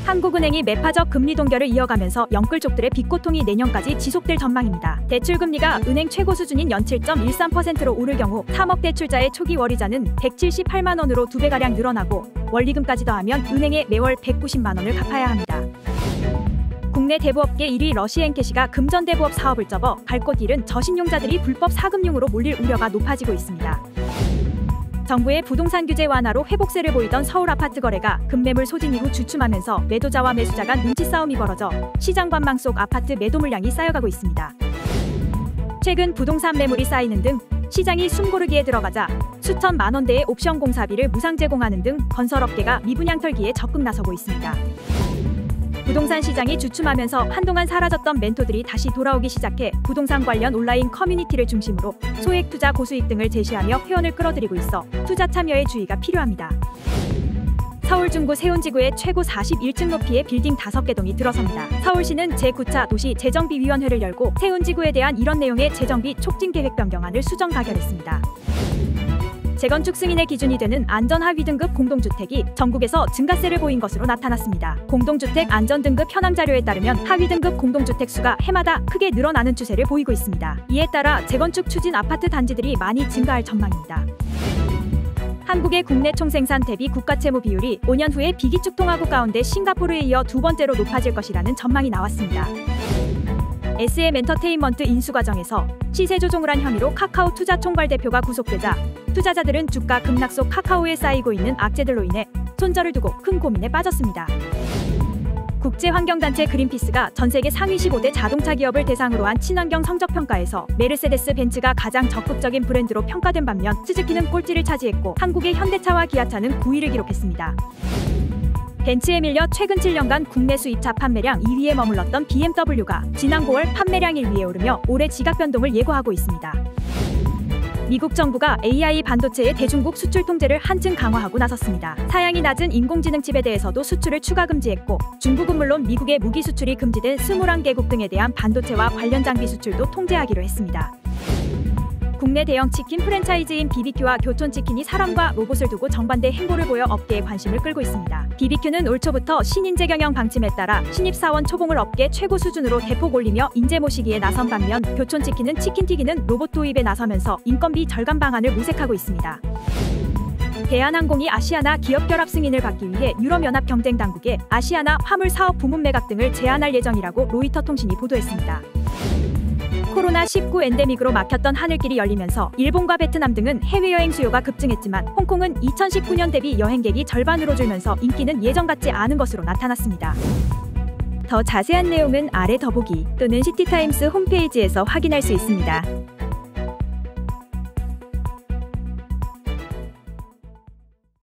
한국은행이 매파적 금리 동결을 이어가면서 영끌족들의 빚고통이 내년까지 지속될 전망입니다. 대출금리가 은행 최고 수준인 연 7.13%로 오를 경우 3억 대출자의 초기 월이자는 178만 원으로 2배가량 늘어나고 원리금까지 더하면 은행에 매월 190만 원을 갚아야 합니다. 국내 대부업계 1위 러시앤캐시가 금전 대부업 사업을 접어 갈 곳 잃은 저신용자들이 불법 사금융으로 몰릴 우려가 높아지고 있습니다. 정부의 부동산 규제 완화로 회복세를 보이던 서울 아파트 거래가 급매물 소진 이후 주춤하면서 매도자와 매수자 간 눈치 싸움이 벌어져 시장 관망 속 아파트 매도 물량이 쌓여가고 있습니다. 최근 부동산 매물이 쌓이는 등 시장이 숨고르기에 들어가자 수천만 원대의 옵션 공사비를 무상 제공하는 등 건설업계가 미분양 털기에 적극 나서고 있습니다. 부동산 시장이 주춤하면서 한동안 사라졌던 멘토들이 다시 돌아오기 시작해 부동산 관련 온라인 커뮤니티를 중심으로 소액 투자 고수익 등을 제시하며 회원을 끌어들이고 있어 투자 참여에 주의가 필요합니다. 서울 중구 세운지구의 최고 41층 높이의 빌딩 5개 동이 들어섭니다. 서울시는 제9차 도시재정비위원회를 열고 세운지구에 대한 이런 내용의 재정비 촉진 계획 변경안을 수정 가결했습니다. 재건축 승인의 기준이 되는 안전하위 등급 공동주택이 전국에서 증가세를 보인 것으로 나타났습니다. 공동주택 안전등급 현황 자료에 따르면 하위 등급 공동주택 수가 해마다 크게 늘어나는 추세를 보이고 있습니다. 이에 따라 재건축 추진 아파트 단지들이 많이 증가할 전망입니다. 한국의 국내 총생산 대비 국가채무 비율이 5년 후에 비기축 통화국 가운데 싱가포르에 이어 두 번째로 높아질 것이라는 전망이 나왔습니다. SM엔터테인먼트 인수 과정에서 시세 조종을 한 혐의로 카카오 투자 총괄 대표가 구속되자 투자자들은 주가 급락 속 카카오에 쌓이고 있는 악재들로 인해 손절을 두고 큰 고민에 빠졌습니다. 국제환경단체 그린피스가 전세계 상위 15대 자동차 기업을 대상으로 한 친환경 성적평가에서 메르세데스 벤츠가 가장 적극적인 브랜드로 평가된 반면 스즈키는 꼴찌를 차지했고 한국의 현대차와 기아차는 9위를 기록했습니다. 벤츠에 밀려 최근 7년간 국내 수입차 판매량 2위에 머물렀던 BMW가 지난 9월 판매량 1위에 오르며 올해 지각 변동을 예고하고 있습니다. 미국 정부가 AI 반도체의 대중국 수출 통제를 한층 강화하고 나섰습니다. 사양이 낮은 인공지능 칩에 대해서도 수출을 추가 금지했고 중국은 물론 미국의 무기 수출이 금지된 21개국 등에 대한 반도체와 관련 장비 수출도 통제하기로 했습니다. 국내 대형 치킨 프랜차이즈인 BBQ와 교촌치킨이 사람과 로봇을 두고 정반대 행보를 보여 업계의 관심을 끌고 있습니다. BBQ는 올 초부터 신인재 경영 방침에 따라 신입사원 초봉을 업계 최고 수준으로 대폭 올리며 인재 모시기에 나선 반면 교촌치킨은 치킨 튀기는 로봇 도입에 나서면서 인건비 절감 방안을 모색하고 있습니다. 대한항공이 아시아나 기업 결합 승인을 받기 위해 유럽연합 경쟁당국에 아시아나 화물 사업 부문 매각 등을 제안할 예정이라고 로이터 통신이 보도했습니다. 코로나19 엔데믹으로 막혔던 하늘길이 열리면서 일본과 베트남 등은 해외여행 수요가 급증했지만 홍콩은 2019년 대비 여행객이 절반으로 줄면서 인기는 예전 같지 않은 것으로 나타났습니다. 더 자세한 내용은 아래 더보기 또는 시티타임스 홈페이지에서 확인할 수 있습니다.